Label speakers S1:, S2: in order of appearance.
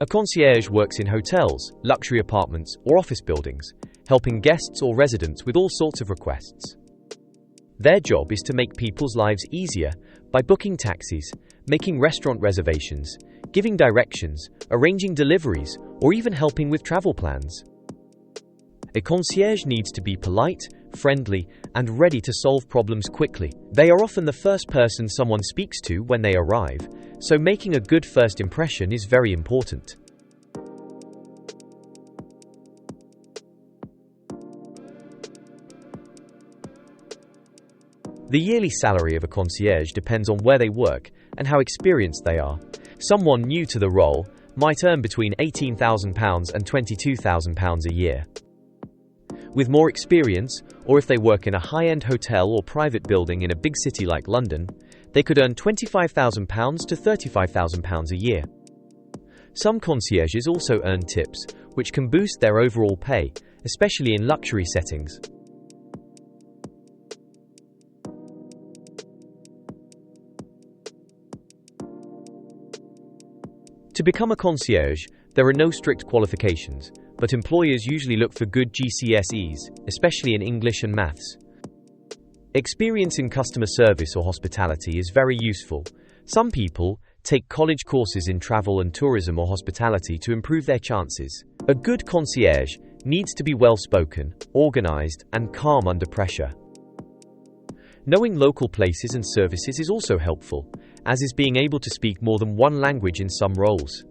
S1: A concierge works in hotels, luxury apartments, or office buildings, helping guests or residents with all sorts of requests. Their job is to make people's lives easier by booking taxis, making restaurant reservations, giving directions, arranging deliveries, or even helping with travel plans. A concierge needs to be polite, friendly, and ready to solve problems quickly. They are often the first person someone speaks to when they arrive, so making a good first impression is very important. The yearly salary of a concierge depends on where they work and how experienced they are. Someone new to the role might earn between £18,000 and £22,000 a year. With more experience, or if they work in a high-end hotel or private building in a big city like London, they could earn £25,000 to £35,000 a year. Some concierges also earn tips, which can boost their overall pay, especially in luxury settings. To become a concierge, there are no strict qualifications, but employers usually look for good GCSEs, especially in English and maths. Experience in customer service or hospitality is very useful. Some people take college courses in travel and tourism or hospitality to improve their chances. A good concierge needs to be well-spoken, organized, and calm under pressure. Knowing local places and services is also helpful, as is being able to speak more than one language in some roles.